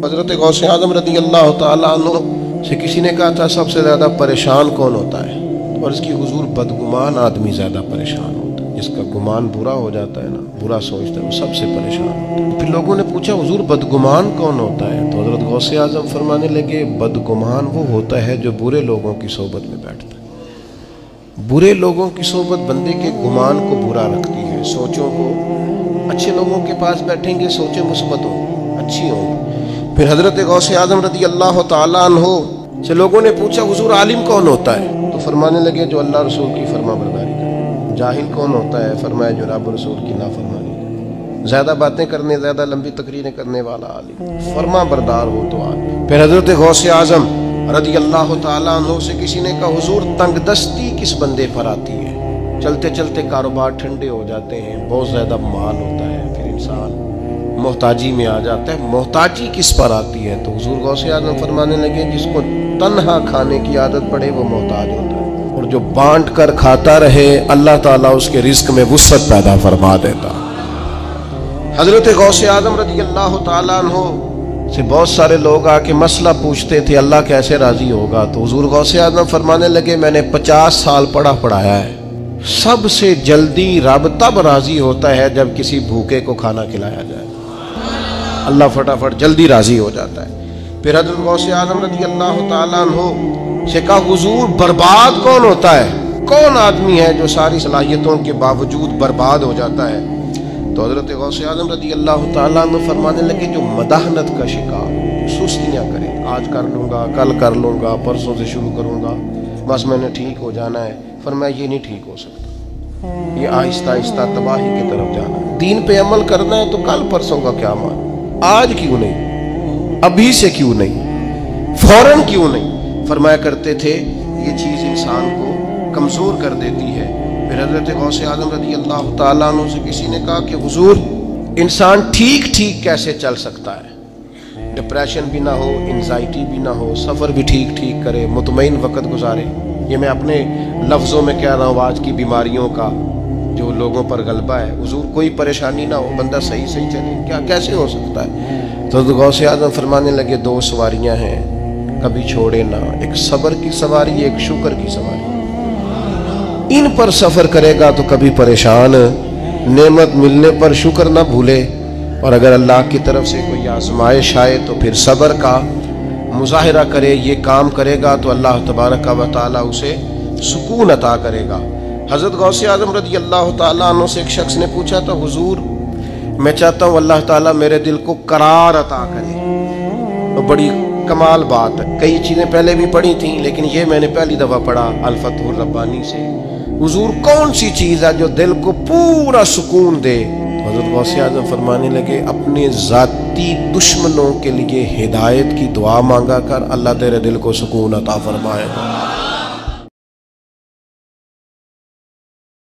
حضرت غوث اعظم رضی اللہ تعالیٰ عنہ سے کسی نے کہا تھا سب سے زیادہ پریشان کون ہوتا ہے؟ اور اس کی حضور بدگمان آدمی زیادہ پریشان ہوتا ہے، جس کا گمان برا ہو جاتا ہے نا، برا سوچتا ہے، وہ سب سے پریشان ہوتا ہے۔ پھر لوگوں نے پوچھا حضور بدگمان کون ہوتا ہے؟ تو حضرت غوث اعظم فرمانے لگے بدگمان وہ ہوتا ہے جو برے لوگوں کی صحبت میں بیٹھتا ہے۔ برے لوگوں کی صحبت بندے کے گمان کو برا رکھتی ہے، سوچوں کو۔ اچھے لوگوں کے پاس بیٹھیں گے سوچیں مثبت ہوں، اچھی ہوں۔ پھر حضرت غوث اعظم رضی اللہ تعالیٰ عنہ سے لوگوں نے پوچھا حضور عالم کون ہوتا ہے؟ تو فرمانے لگے جو اللہ رسول کی فرما برداری کرے۔ جاہل کون ہوتا ہے؟ فرمایا جو رب رسول کی نافرمانی کرے۔ زیادہ باتیں کرنے، زیادہ لمبی تقریریں کرنے والا عالم، فرما بردار ہو تو عالم۔ پھر حضرت غوث اعظم رضی اللہ تعالیٰ عنہ سے کسی نے کہا حضور تنگ دستی کس بندے پر آتی ہے؟ چلتے چلتے کاروبار ٹھنڈے ہو جاتے ہیں، بہت زیادہ مال ہوتا ہے، پھر انسان محتاجی میں آ جاتا ہے، محتاجی کس پر آتی ہے؟ تو حضور غوث اعظم فرمانے لگے جس کو تنہا کھانے کی عادت پڑے وہ محتاج ہوتا ہے، اور جو بانٹ کر کھاتا رہے اللہ تعالیٰ اس کے رزق میں وسعت پیدا فرما دیتا۔ حضرت غوث اعظم رضی اللہ تعالیٰ عنہ سے بہت سارے لوگ آ کے مسئلہ پوچھتے تھے اللہ کیسے راضی ہوگا؟ تو حضور غوث اعظم فرمانے لگے میں نے 50 سال پڑھایا ہے، سب سے جلدی رب تب راضی ہوتا ہے جب کسی بھوکے کو کھانا کھلایا جائے، اللہ فٹافٹ جلدی راضی ہو جاتا ہے۔ پھر حضرت غوث اعظم رضی اللہ تعالیٰ عنہ سے کہا حضور برباد کون ہوتا ہے؟ کون آدمی ہے جو ساری صلاحیتوں کے باوجود برباد ہو جاتا ہے؟ تو حضرت غوث اعظم رضی اللہ تعالیٰ عنہ فرمانے لگے جو مداحنت کا شکار، سستیاں کرے، آج کر لوں گا، کل کر لوں گا، پرسوں سے شروع کروں گا، بس میں نے ٹھیک ہو جانا ہے۔ فرمایا یہ نہیں ٹھیک ہو سکتا، یہ آہستہ آہستہ تباہی کی طرف جانا ہے۔ دین پہ عمل کرنا ہے تو کل پرسوں کا کیا مان، آج کیوں نہیں، ابھی سے کیوں نہیں، فوراً کیوں نہیں؟ فرمایا کرتے تھے یہ چیز انسان کو کمزور کر دیتی ہے۔ پھر حضرت غوث اعظم رضی اللہ تعالیٰ عنہ سے کسی نے کہا کہ حضور انسان ٹھیک کیسے چل سکتا ہے؟ ڈپریشن بھی نہ ہو، انزائٹی بھی نہ ہو، سفر بھی ٹھیک کرے، مطمئن وقت گزارے۔ یہ میں اپنے لفظوں میں کہہ رہا ہوں آج کی بیماریوں کا جو لوگوں پر غلبہ ہے۔ حضور کوئی پریشانی نہ ہو، بندہ صحیح چلے، کیا کیسے ہو سکتا ہے؟ تو غوث اعظم فرمانے لگے دو سواریاں ہیں کبھی چھوڑے نہ، ایک صبر کی سواری، ایک شکر کی سواری۔ ان پر سفر کرے گا تو کبھی پریشان، نعمت ملنے پر شکر نہ بھولے، اور اگر اللہ کی طرف سے کوئی آزمائش آئے تو پھر صبر کا مظاہرہ کرے، یہ کام کرے گا تو اللہ تبارک و تعالیٰ اسے سکون عطا کرے گا۔ حضرت غوث اعظم رضی اللہ تعالیٰ عنہ سے ایک شخص نے پوچھا تھا حضور میں چاہتا ہوں اللہ تعالیٰ میرے دل کو قرار عطا کرے۔ تو بڑی کمال بات ہے، کئی چیزیں پہلے بھی پڑھی تھیں لیکن یہ میں نے پہلی دفعہ پڑھا الفتح الربانی سے۔ حضور کون سی چیز ہے جو دل کو پورا سکون دے؟ حضرت غوث اعظم فرمانے لگے اپنے ذاتی دشمنوں کے لیے ہدایت کی دعا مانگا کر، اللہ تیرے دل کو سکون عطا فرمائے گا۔